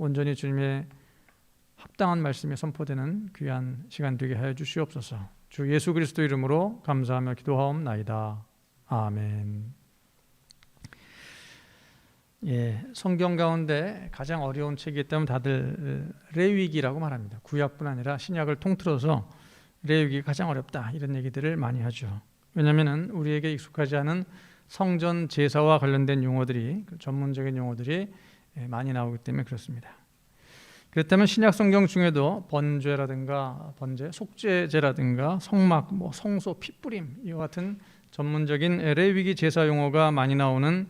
온전히 주님의 합당한 말씀이 선포되는 귀한 시간 되게 하여 주시옵소서. 주 예수 그리스도 이름으로 감사하며 기도하옵나이다. 아멘. 성경 가운데 가장 어려운 책이 있다면 다들 레위기라고 말합니다. 구약뿐 아니라 신약을 통틀어서 레위기가 가장 어렵다 이런 얘기들을 많이 하죠. 왜냐하면 우리에게 익숙하지 않은 성전 제사와 관련된 용어들이, 전문적인 용어들이 많이 나오기 때문에 그렇습니다. 그렇다면 신약 성경 중에도 번제라든가 속죄제라든가 성막, 성소, 핏부림 이와 같은 전문적인 레위기 제사 용어가 많이 나오는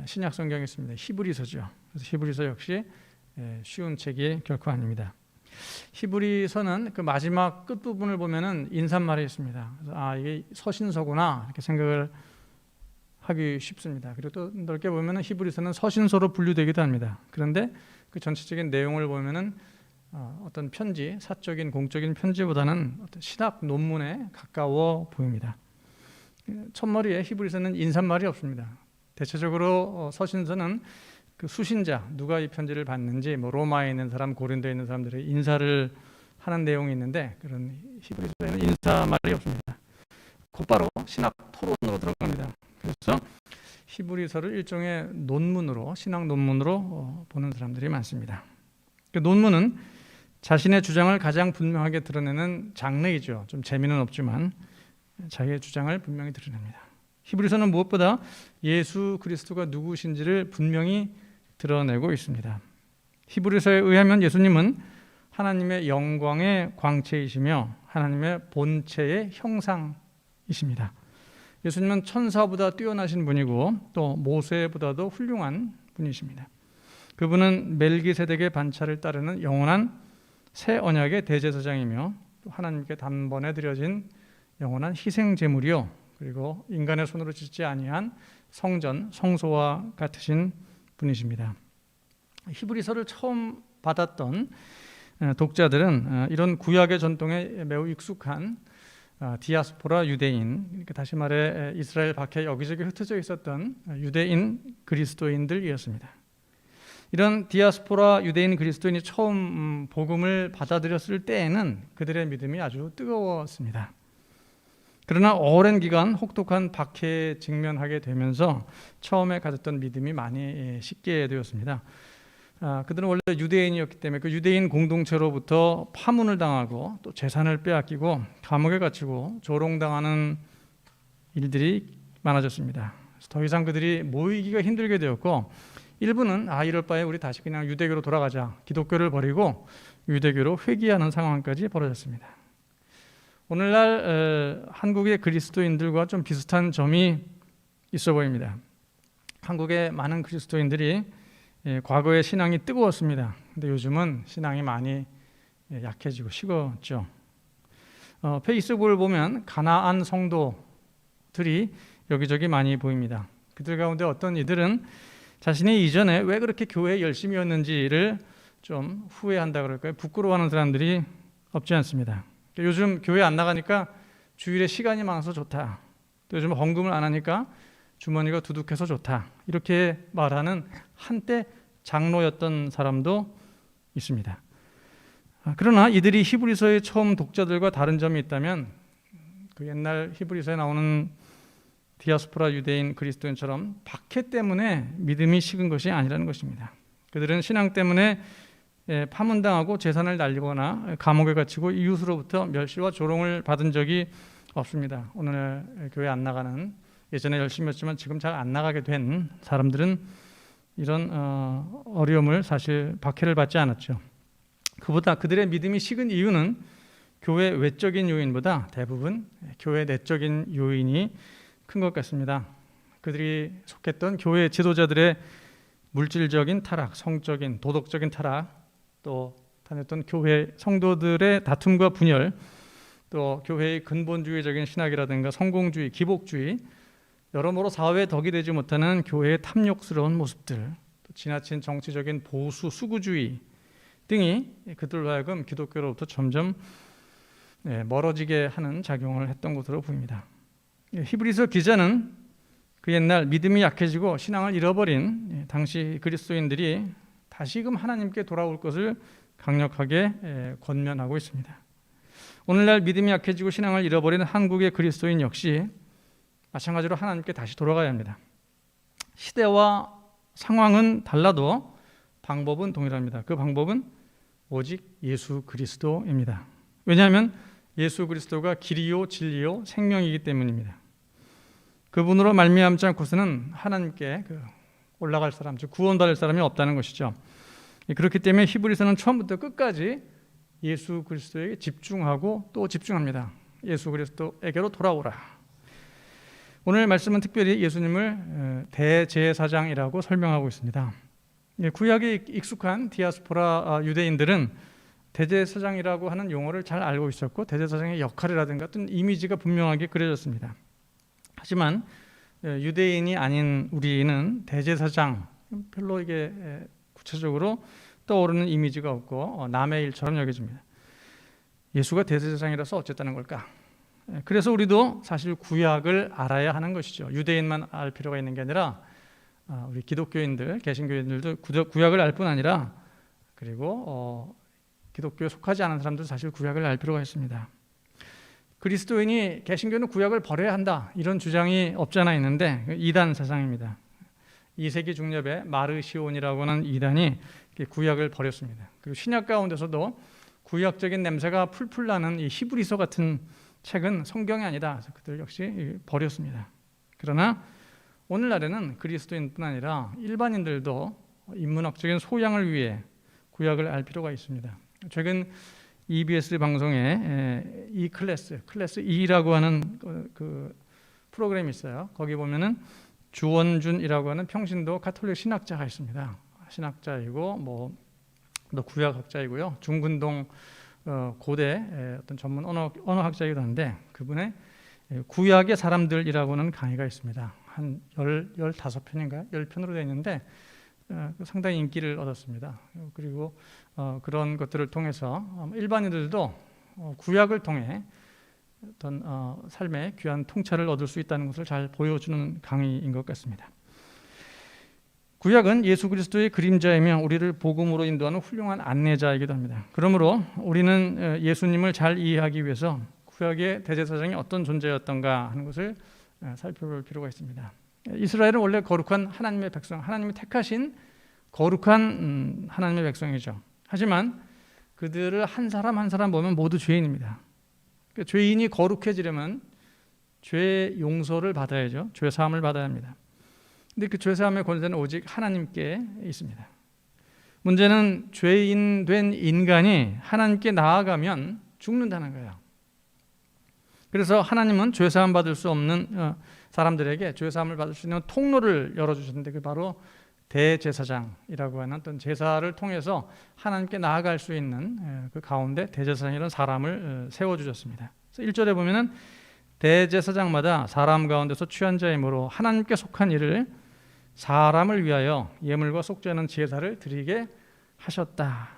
신약 성경이 있습니다. 히브리서죠. 그래서 히브리서 역시 쉬운 책이 결코 아닙니다. 히브리서는 그 마지막 끝 부분을 보면은 인사말이 있습니다. 그래서 이게 서신서구나 이렇게 생각을 하기 쉽습니다. 그리고 또 넓게 보면은 히브리서는 서신서로 분류되기도 합니다. 그런데 그 전체적인 내용을 보면은 어떤 편지, 사적인 공적인 편지보다는 어떤 신학 논문에 가까워 보입니다. 첫머리에 히브리서는 인사말이 없습니다. 대체적으로 서신서는 그 수신자, 누가 이 편지를 받는지, 로마에 있는 사람, 고린도에 있는 사람들의 인사를 하는 내용이 있는데, 그런 히브리서에는 인사말이 없습니다. 곧바로 신학 토론으로 들어갑니다. 그래서 히브리서를 일종의 논문으로, 신학 논문으로 보는 사람들이 많습니다. 그 논문은 자신의 주장을 가장 분명하게 드러내는 장르이죠. 좀 재미는 없지만 자기의 주장을 분명히 드러냅니다. 히브리서는 무엇보다 예수 그리스도가 누구신지를 분명히 드러내고 있습니다. 히브리서에 의하면 예수님은 하나님의 영광의 광채이시며 하나님의 본체의 형상이십니다. 예수님은 천사보다 뛰어나신 분이고 또 모세보다도 훌륭한 분이십니다. 그분은 멜기세덱의 반차를 따르는 영원한 새 언약의 대제사장이며 또 하나님께 단번에 드려진 영원한 희생 제물이요, 그리고 인간의 손으로 짓지 아니한 성전, 성소와 같으신 분이십니다. 히브리서를 처음 받았던 독자들은 이런 구약의 전통에 매우 익숙한 디아스포라 유대인, 다시 말해 이스라엘 밖에 여기저기 흩어져 있었던 유대인 그리스도인들이었습니다. 이런 디아스포라 유대인 그리스도인이 처음 복음을 받아들였을 때에는 그들의 믿음이 아주 뜨거웠습니다. 그러나 오랜 기간 혹독한 박해에 직면하게 되면서 처음에 가졌던 믿음이 많이 식게 되었습니다. 그들은 원래 유대인이었기 때문에 그 유대인 공동체로부터 파문을 당하고 또 재산을 빼앗기고 감옥에 갇히고 조롱당하는 일들이 많아졌습니다. 그래서 더 이상 그들이 모이기가 힘들게 되었고, 일부는 이럴 바에 우리 다시 그냥 유대교로 돌아가자, 기독교를 버리고 유대교로 회귀하는 상황까지 벌어졌습니다. 오늘날 한국의 그리스도인들과 좀 비슷한 점이 있어 보입니다. 한국의 많은 그리스도인들이 과거에 신앙이 뜨거웠습니다. 근데 요즘은 신앙이 많이 약해지고 식었죠. 페이스북을 보면 가나안 성도들이 여기저기 많이 보입니다. 그들 가운데 어떤 이들은 자신이 이전에 왜 그렇게 교회에 열심이었는지를 좀 후회한다 그럴까요? 부끄러워하는 사람들이 없지 않습니다. 요즘 교회 안 나가니까 주일에 시간이 많아서 좋다. 또 요즘 헌금을 안 하니까 주머니가 두둑해서 좋다. 이렇게 말하는 한때 장로였던 사람도 있습니다. 그러나 이들이 히브리서의 처음 독자들과 다른 점이 있다면 그 옛날 히브리서에 나오는 디아스포라 유대인 그리스도인처럼 박해 때문에 믿음이 식은 것이 아니라는 것입니다. 그들은 신앙 때문에 파문당하고 재산을 날리거나 감옥에 갇히고 이웃으로부터 멸시와 조롱을 받은 적이 없습니다. 오늘 교회 안 나가는, 예전에 열심히 했지만 지금 잘 안 나가게 된 사람들은 이런 어려움을, 사실 박해를 받지 않았죠. 그보다 그들의 믿음이 식은 이유는 교회 외적인 요인보다 대부분 교회 내적인 요인이 큰 것 같습니다. 그들이 속했던 교회 지도자들의 물질적인 타락, 성적인, 도덕적인 타락, 또 다녔던 교회 성도들의 다툼과 분열, 또 교회의 근본주의적인 신학이라든가 성공주의, 기복주의, 여러모로 사회에 덕이 되지 못하는 교회의 탐욕스러운 모습들, 또 지나친 정치적인 보수, 수구주의 등이 그들로 하여금 기독교로부터 점점 멀어지게 하는 작용을 했던 것으로 보입니다. 히브리서 기자는 그 옛날 믿음이 약해지고 신앙을 잃어버린 당시 그리스도인들이 다시금 하나님께 돌아올 것을 강력하게 권면하고 있습니다. 오늘날 믿음이 약해지고 신앙을 잃어버리는 한국의 그리스도인 역시 마찬가지로 하나님께 다시 돌아가야 합니다. 시대와 상황은 달라도 방법은 동일합니다. 그 방법은 오직 예수 그리스도입니다. 왜냐하면 예수 그리스도가 길이요 진리요 생명이기 때문입니다. 그분으로 말미암지 않고서는 하나님께 올라갈 사람, 즉 구원받을 사람이 없다는 것이죠. 그렇기 때문에 히브리서는 처음부터 끝까지 예수 그리스도에게 집중하고 또 집중합니다. 예수 그리스도에게로 돌아오라. 오늘 말씀은 특별히 예수님을 대제사장이라고 설명하고 있습니다. 구약에 익숙한 디아스포라 유대인들은 대제사장이라고 하는 용어를 잘 알고 있었고 대제사장의 역할이라든가 어떤 이미지가 분명하게 그려졌습니다. 하지만 유대인이 아닌 우리는 대제사장 별로 이게 구체적으로 떠오르는 이미지가 없고 남의 일처럼 여겨집니다. 예수가 대제사장이라서 어쨌다는 걸까? 그래서 우리도 사실 구약을 알아야 하는 것이죠. 유대인만 알 필요가 있는 게 아니라 우리 기독교인들, 개신교인들도 구약을 알 뿐 아니라 그리고 기독교에 속하지 않은 사람들도 사실 구약을 알 필요가 있습니다. 그리스도인이 개신교는 구약을 버려야 한다 이런 주장이 없지 않아 있는데 이단 사상입니다. 2세기 중엽에 마르시온이라고 하는 이단이 구약을 버렸습니다. 그리고 신약 가운데서도 구약적인 냄새가 풀풀 나는 이 히브리서 같은 책은 성경이 아니다. 그래서 그들 역시 버렸습니다. 그러나 오늘날에는 그리스도인뿐 아니라 일반인들도 인문학적인 소양을 위해 구약을 알 필요가 있습니다. 최근 EBS 방송에 클래스 2라고 하는 그 프로그램이 있어요. 거기 보면은 주원준이라고 하는 평신도 가톨릭 신학자가 있습니다. 신학자이고 또 구약학자이고요. 중근동 고대 어떤 전문 언어학자이기도 한데 그분의 구약의 사람들이라고 하는 강의가 있습니다. 한 15편인가요? 10편으로 되어 있는데 상당히 인기를 얻었습니다. 그리고 그런 것들을 통해서 일반인들도 구약을 통해 어떤 삶의 귀한 통찰을 얻을 수 있다는 것을 잘 보여주는 강의인 것 같습니다. 구약은 예수 그리스도의 그림자이며 우리를 복음으로 인도하는 훌륭한 안내자이기도 합니다. 그러므로 우리는 예수님을 잘 이해하기 위해서 구약의 대제사장이 어떤 존재였던가 하는 것을 살펴볼 필요가 있습니다. 이스라엘은 원래 거룩한 하나님의 백성, 하나님이 택하신 거룩한 하나님의 백성이죠. 하지만 그들을 한 사람 한 사람 보면 모두 죄인입니다. 그러니까 죄인이 거룩해지려면 죄 용서를 받아야죠. 죄 사함을 받아야 합니다. 근데 그 죄 사함의 권세는 오직 하나님께 있습니다. 문제는 죄인 된 인간이 하나님께 나아가면 죽는다는 거예요. 그래서 하나님은 죄 사함 받을 수 없는 사람들에게 죄 사함을 받을 수 있는 통로를 열어주셨는데 그 바로 대제사장이라고 하는 어떤 제사를 통해서 하나님께 나아갈 수 있는 그 가운데 대제사장이라는 사람을 세워주셨습니다. 그래서 1절에 보면은 대제사장마다 사람 가운데서 취한 자이므로 하나님께 속한 일을 사람을 위하여 예물과 속죄하는 제사를 드리게 하셨다.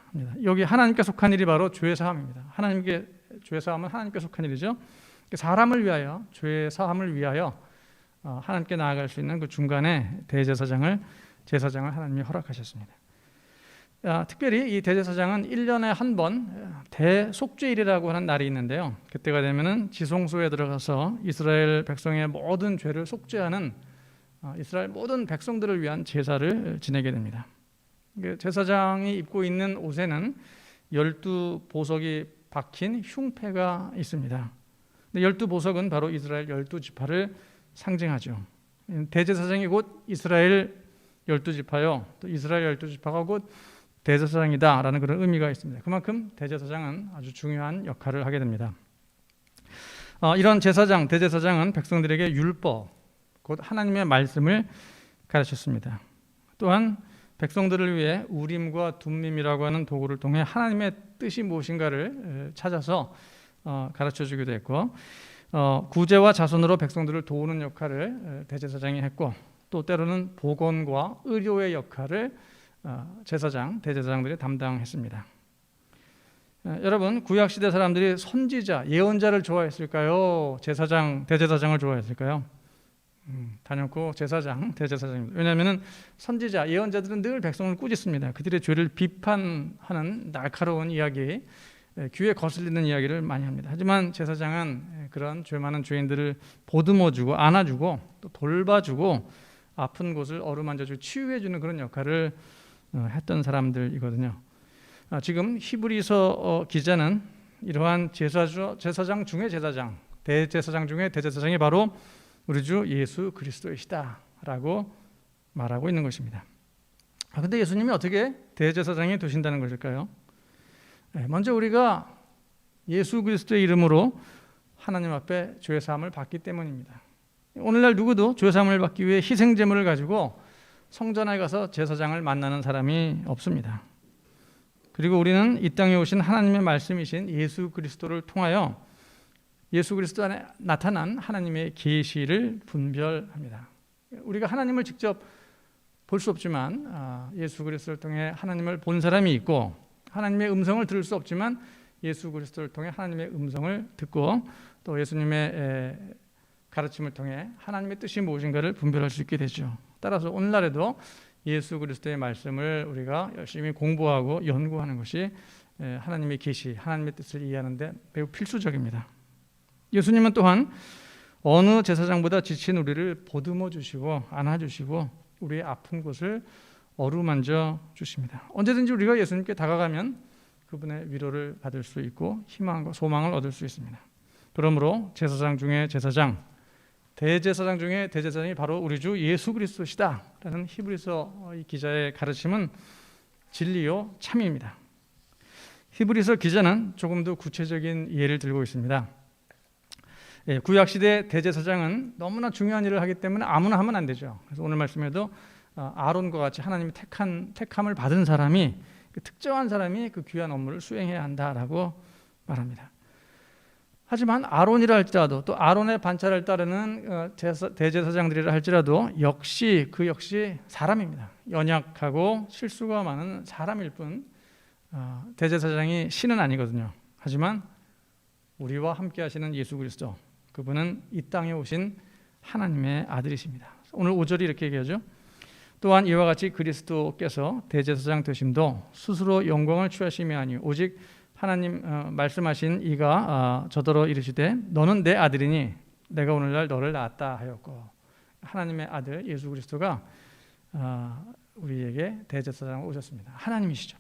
여기 하나님께 속한 일이 바로 죄 사함입니다. 하나님께 죄 사함은 하나님께 속한 일이죠. 사람을 위하여 죄 사함을 위하여 하나님께 나아갈 수 있는 그 중간에 제사장을 하나님이 허락하셨습니다. 특별히 이 대제사장은 1년에 한 번 대속죄일이라고 하는 날이 있는데요. 그때가 되면은 지성소에 들어가서 이스라엘 백성의 모든 죄를 속죄하는 이스라엘 모든 백성들을 위한 제사를 지내게 됩니다. 제사장이 입고 있는 옷에는 12보석이 박힌 흉패가 있습니다. 12보석은 바로 이스라엘 12지파를 상징하죠. 대제사장이 곧 이스라엘 12지파요. 또 이스라엘 12지파가 곧 대제사장이다라는 그런 의미가 있습니다. 그만큼 대제사장은 아주 중요한 역할을 하게 됩니다. 이런 대제사장은 백성들에게 율법, 곧 하나님의 말씀을 가르쳤습니다. 또한 백성들을 위해 우림과 둠밈이라고 하는 도구를 통해 하나님의 뜻이 무엇인가를 찾아서 가르쳐주기도 했고 구제와 자손으로 백성들을 도우는 역할을 대제사장이 했고 또 때로는 보건과 의료의 역할을 대제사장들이 담당했습니다. 여러분 구약시대 사람들이 선지자, 예언자를 좋아했을까요? 대제사장을 좋아했을까요? 단연코 제사장, 대제사장입니다. 왜냐하면 선지자, 예언자들은 늘 백성을 꾸짖습니다. 그들의 죄를 비판하는 날카로운 이야기, 귀에 거슬리는 이야기를 많이 합니다. 하지만 제사장은 그런 죄 많은 죄인들을 보듬어주고 안아주고 또 돌봐주고 아픈 곳을 어루만져주고 치유해주는 그런 역할을 했던 사람들이거든요. 지금 히브리서 기자는 이러한 제사장 중의 제사장, 대제사장 중의 대제사장이 바로 우리 주 예수 그리스도이시다라고 말하고 있는 것입니다. 그런데 예수님이 어떻게 대제사장이 되신다는 것일까요? 먼저 우리가 예수 그리스도의 이름으로 하나님 앞에 죄 사함을 받기 때문입니다. 오늘날 누구도 죄 사함을 받기 위해 희생 제물을 가지고 성전에 가서 제사장을 만나는 사람이 없습니다. 그리고 우리는 이 땅에 오신 하나님의 말씀이신 예수 그리스도를 통하여 예수 그리스도 안에 나타난 하나님의 계시를 분별합니다. 우리가 하나님을 직접 볼 수 없지만 예수 그리스도를 통해 하나님을 본 사람이 있고, 하나님의 음성을 들을 수 없지만 예수 그리스도를 통해 하나님의 음성을 듣고, 또 예수님의 가르침을 통해 하나님의 뜻이 무엇인가를 분별할 수 있게 되죠. 따라서 오늘날에도 예수 그리스도의 말씀을 우리가 열심히 공부하고 연구하는 것이 하나님의 계시, 하나님의 뜻을 이해하는 데 매우 필수적입니다. 예수님은 또한 어느 제사장보다 지친 우리를 보듬어 주시고 안아 주시고 우리의 아픈 곳을 어루만져 주십니다. 언제든지 우리가 예수님께 다가가면 그분의 위로를 받을 수 있고 희망과 소망을 얻을 수 있습니다. 그러므로 제사장 중에 제사장, 대제사장 중에 대제사장이 바로 우리 주 예수 그리스도시다라는 히브리서 기자의 가르침은 진리요 참입니다. 히브리서 기자는 조금 더 구체적인 예를 들고 있습니다. 구약시대 대제사장은 너무나 중요한 일을 하기 때문에 아무나 하면 안 되죠. 그래서 오늘 말씀에도 아론과 같이 하나님이 택함을 받은 사람이, 특정한 사람이 그 귀한 업무를 수행해야 한다라고 말합니다. 하지만 아론이라 할지라도 또 아론의 반차를 따르는 대제사장들이라 할지라도 역시 사람입니다. 연약하고 실수가 많은 사람일 뿐 대제사장이 신은 아니거든요. 하지만 우리와 함께 하시는 예수 그리스도, 그분은 이 땅에 오신 하나님의 아들이십니다. 오늘 5절이 이렇게 얘기하죠. 또한 이와 같이 그리스도께서 대제사장 되심도 스스로 영광을 취하심이 아니요 오직 하나님 말씀하신 이가 저더러 이르시되 너는 내 아들이니 내가 오늘날 너를 낳았다 하였고, 하나님의 아들 예수 그리스도가 우리에게 대제사장으로 오셨습니다. 하나님이시죠.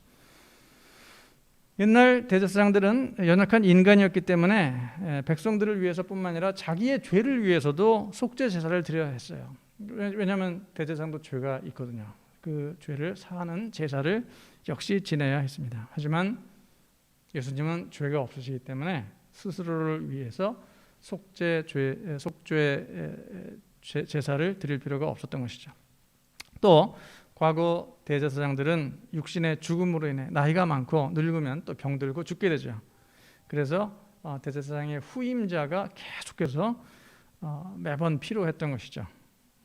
옛날 대제사장들은 연약한 인간이었기 때문에 백성들을 위해서뿐만 아니라 자기의 죄를 위해서도 속죄 제사를 드려야 했어요. 왜냐하면 대제사장도 죄가 있거든요. 그 죄를 사하는 제사를 역시 지내야 했습니다. 하지만 예수님은 죄가 없으시기 때문에 스스로를 위해서 속죄 제사를 드릴 필요가 없었던 것이죠. 또 과거 대제사장들은 육신의 죽음으로 인해 나이가 많고 늙으면 또 병들고 죽게 되죠. 그래서 대제사장의 후임자가 계속해서 매번 필요했던 것이죠.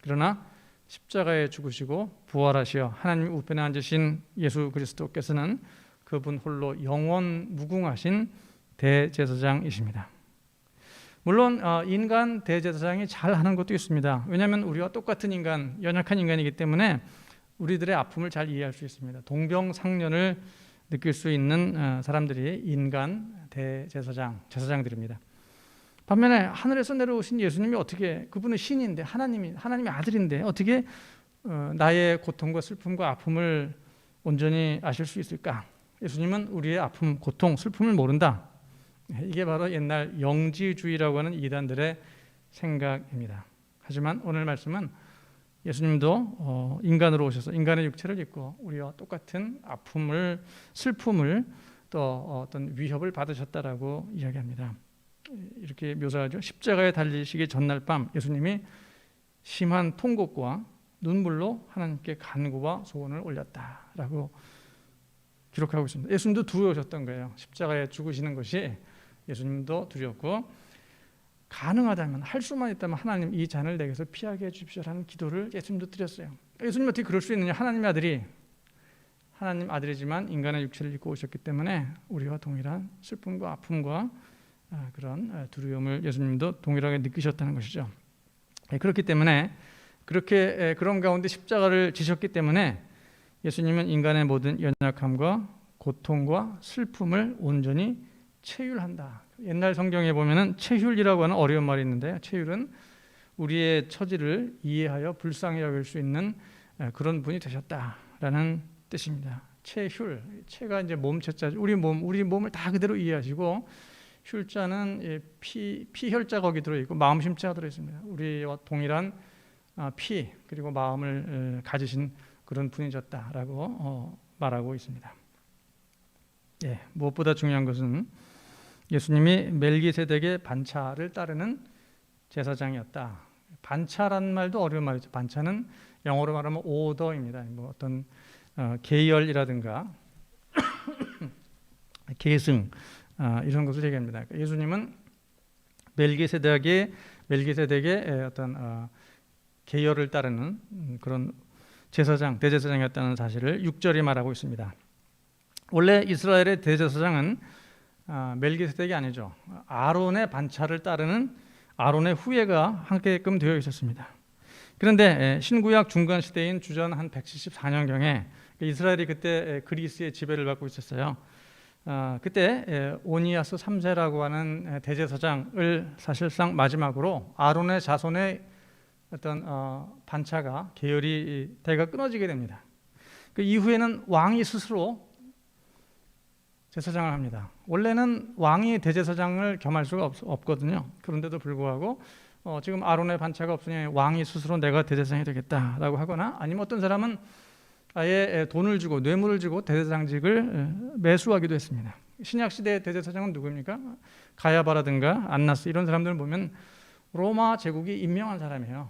그러나 십자가에 죽으시고 부활하시어 하나님 우편에 앉으신 예수 그리스도께서는 그분 홀로 영원 무궁하신 대제사장이십니다. 물론 인간 대제사장이 잘하는 것도 있습니다. 왜냐하면 우리와 똑같은 인간, 연약한 인간이기 때문에 우리들의 아픔을 잘 이해할 수 있습니다. 동병상련을 느낄 수 있는 사람들이 인간 제사장들입니다. 반면에 하늘에서 내려오신 예수님이 어떻게, 그분은 신인데 하나님의 아들인데 어떻게 나의 고통과 슬픔과 아픔을 온전히 아실 수 있을까? 예수님은 우리의 아픔, 고통, 슬픔을 모른다. 이게 바로 옛날 영지주의라고 하는 이단들의 생각입니다. 하지만 오늘 말씀은 예수님도 인간으로 오셔서 인간의 육체를 입고 우리와 똑같은 아픔을, 슬픔을, 또 어떤 위협을 받으셨다라고 이야기합니다. 이렇게 묘사하죠. 십자가에 달리시기 전날 밤 예수님이 심한 통곡과 눈물로 하나님께 간구와 소원을 올렸다라고 기록하고 있습니다. 예수님도 두려우셨던 거예요. 십자가에 죽으시는 것이 예수님도 두렵고, 가능하다면, 할 수만 있다면 하나님 이 잔을 내게서 피하게 해주십시오라는 기도를 예수님도 드렸어요. 예수님 어떻게 그럴 수 있느냐? 하나님의 아들이, 하나님 아들이지만 인간의 육체를 입고 오셨기 때문에 우리와 동일한 슬픔과 아픔과 그런 두려움을 예수님도 동일하게 느끼셨다는 것이죠. 그렇기 때문에 그런 가운데 십자가를 지셨기 때문에 예수님은 인간의 모든 연약함과 고통과 슬픔을 온전히 체휼한다. 옛날 성경에 보면은 체휼이라고 하는 어려운 말이 있는데요. 체휼은 우리의 처지를 이해하여 불쌍히 여길 수 있는 그런 분이 되셨다라는 뜻입니다. 체휼, 체가 이제 몸체자죠. 우리 몸을 다 그대로 이해하시고, 휼자는 피혈자 거기 들어 있고 마음심자가 들어 있습니다. 우리와 동일한 피 그리고 마음을 가지신 그런 분이셨다라고 말하고 있습니다. 무엇보다 중요한 것은 예수님이 멜기세덱의 반차를 따르는 제사장이었다. 반차란 말도 어려운 말이죠. 반차는 영어로 말하면 오더입니다. 뭐 어떤 계열이라든가 계승 이런 것을 얘기합니다. 예수님은 멜기세덱의 어떤 계열을 따르는 그런 제사장, 대제사장이었다는 사실을 6절이 말하고 있습니다. 원래 이스라엘의 대제사장은 멜기세덱이 아니죠. 아론의 반차를 따르는 아론의 후예가 하게끔 되어 있었습니다. 그런데 신구약 중간 시대인 주전 한 174년경에 이스라엘이 그때 그리스의 지배를 받고 있었어요. 그때 오니아스 3세라고 하는 대제사장을 사실상 마지막으로 아론의 자손의 어떤 반차가 계열이 대가 끊어지게 됩니다. 그 이후에는 왕이 스스로 제사장을 합니다. 원래는 왕이 대제사장을 겸할 수가 없거든요. 그런데도 불구하고 지금 아론의 반차가 없으니 왕이 스스로 내가 대제사장이 되겠다라고 하거나, 아니면 어떤 사람은 아예 돈을 주고 뇌물을 주고 대제사장직을 매수하기도 했습니다. 신약 시대의 대제사장은 누구입니까? 가야바라든가 안나스 이런 사람들을 보면 로마 제국이 임명한 사람이에요.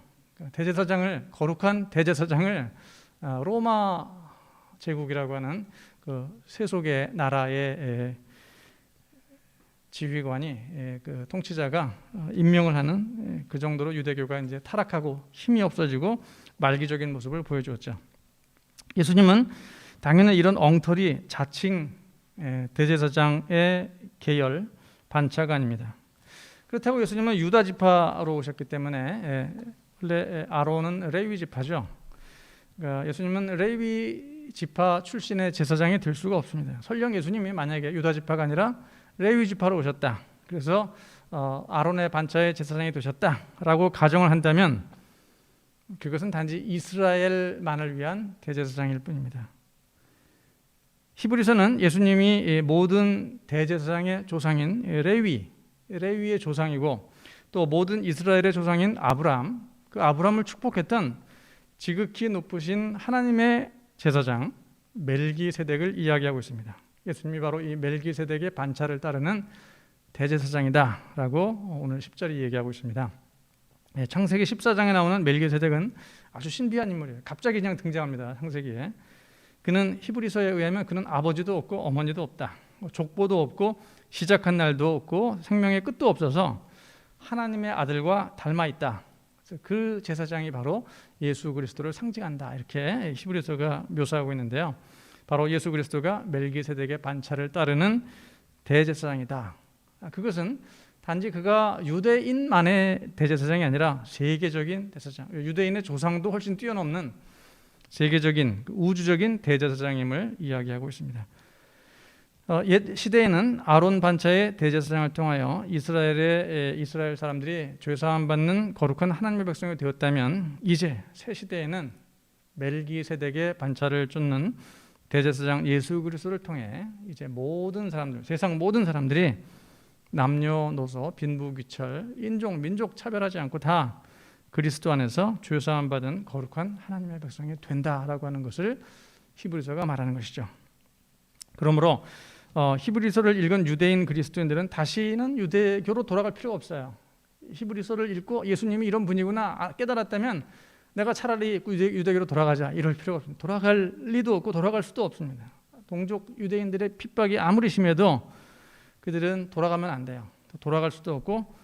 대제사장을, 거룩한 대제사장을 로마 제국이라고 하는 그 세속의 나라의 지휘관이, 그 통치자가 임명을 하는, 그 정도로 유대교가 이제 타락하고 힘이 없어지고 말기적인 모습을 보여주었죠. 예수님은 당연히 이런 엉터리 자칭 대제사장의 계열 반차가 아닙니다. 그렇다고 예수님은 유다 지파로 오셨기 때문에 원래 아론은 레위 지파죠. 그러니까 예수님은 레위 지파 출신의 제사장이 될 수가 없습니다. 설령 예수님이 만약에 유다 지파가 아니라 레위 지파로 오셨다, 그래서 아론의 반차의 제사장이 되셨다라고 가정을 한다면 그것은 단지 이스라엘만을 위한 대제사장일 뿐입니다. 히브리서는 예수님이 모든 대제사장의 조상인 레위의 조상이고, 또 모든 이스라엘의 조상인 아브라함, 그 아브라함을 축복했던 지극히 높으신 하나님의 제사장 멜기세덱을 이야기하고 있습니다. 예수님이 바로 이 멜기세덱의 반차를 따르는 대제사장이다라고 오늘 10절이 얘기하고 있습니다. 창세기 14장에 나오는 멜기세덱은 아주 신비한 인물이에요. 갑자기 그냥 등장합니다. 창세기에. 그는 히브리서에 의하면 그는 아버지도 없고 어머니도 없다, 족보도 없고 시작한 날도 없고 생명의 끝도 없어서 하나님의 아들과 닮아 있다. 그 제사장이 바로 예수 그리스도를 상징한다, 이렇게 히브리서가 묘사하고 있는데요. 바로 예수 그리스도가 멜기세덱의 반차를 따르는 대제사장이다. 그것은 단지 그가 유대인만의 대제사장이 아니라 세계적인 대제사장, 유대인의 조상도 훨씬 뛰어넘는 세계적인 우주적인 대제사장임을 이야기하고 있습니다. 옛 시대에는 아론 반차의 대제사장을 통하여 이스라엘 사람들이 죄사함 받는 거룩한 하나님의 백성이 되었다면, 이제 새 시대에는 멜기세덱의 반차를 쫓는 대제사장 예수 그리스도를 통해 이제 모든 사람들, 세상 모든 사람들이 남녀노소, 빈부귀철, 인종, 민족 차별하지 않고 다 그리스도 안에서 죄사함 받은 거룩한 하나님의 백성이 된다라고 하는 것을 히브리서가 말하는 것이죠. 그러므로 히브리서를 읽은 유대인 그리스도인들은 다시는 유대교로 돌아갈 필요가 없어요. 히브리서를 읽고 예수님이 이런 분이구나 깨달았다면 내가 차라리 유대교로 돌아가자 이럴 필요가 없습니다. 돌아갈 리도 없고 돌아갈 수도 없습니다. 동족 유대인들의 핍박이 아무리 심해도 그들은 돌아가면 안 돼요. 돌아갈 수도 없고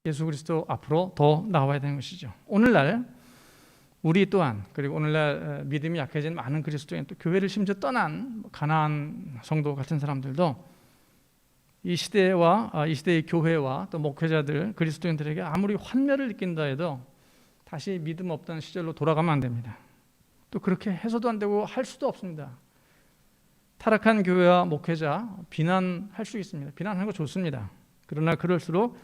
예수 그리스도 앞으로 더 나와야 되는 것이죠. 오늘날 우리 또한, 그리고 오늘날 믿음이 약해진 많은 그리스도인, 또 교회를 심지어 떠난 가나안 성도 같은 사람들도 이 시대와 이 시대의 교회와 또 목회자들 그리스도인들에게 아무리 환멸을 느낀다 해도 다시 믿음 없던 시절로 돌아가면 안 됩니다. 또 그렇게 해서도 안 되고 할 수도 없습니다. 타락한 교회와 목회자 비난할 수 있습니다. 비난하는 거 좋습니다. 그러나 그럴수록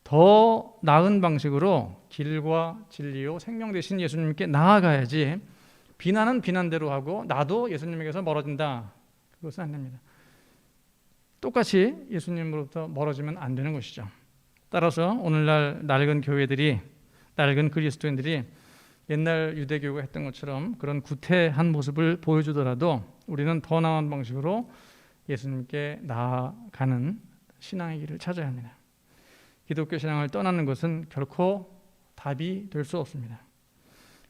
더 나은 방식으로 길과 진리요 생명 되신 예수님께 나아가야지, 비난은 비난대로 하고 나도 예수님에게서 멀어진다, 그것은 안 됩니다. 똑같이 예수님으로부터 멀어지면 안 되는 것이죠. 따라서 오늘날 낡은 교회들이, 낡은 그리스도인들이 옛날 유대교가 했던 것처럼 그런 구태한 모습을 보여주더라도 우리는 더 나은 방식으로 예수님께 나아가는 신앙의 길을 찾아야 합니다. 기독교 신앙을 떠나는 것은 결코 답이 될 수 없습니다.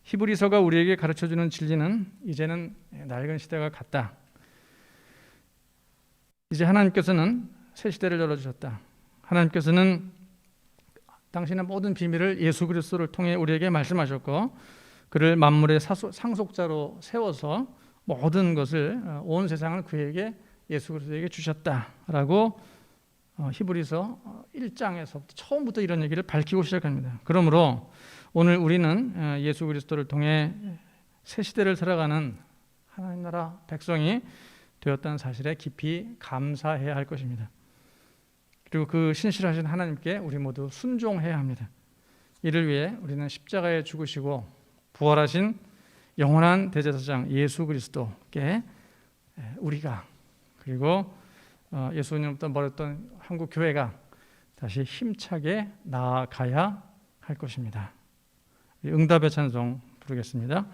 히브리서가 우리에게 가르쳐주는 진리는 이제는 낡은 시대가 갔다. 이제 하나님께서는 새 시대를 열어주셨다. 하나님께서는 당신의 모든 비밀을 예수 그리스도를 통해 우리에게 말씀하셨고, 그를 만물의 상속자로 세워서 모든 것을, 온 세상을 그에게, 예수 그리스도에게 주셨다라고 히브리서 1장에서부터 처음부터 이런 얘기를 밝히고 시작합니다. 그러므로 오늘 우리는 예수 그리스도를 통해 새 시대를 살아가는 하나님 나라 백성이 되었다는 사실에 깊이 감사해야 할 것입니다. 그리고 그 신실하신 하나님께 우리 모두 순종해야 합니다. 이를 위해 우리는 십자가에 죽으시고 부활하신 영원한 대제사장 예수 그리스도께 우리가, 그리고 예수님부터 멀었던 한국 교회가 다시 힘차게 나아가야 할 것입니다. 응답의 찬송 부르겠습니다.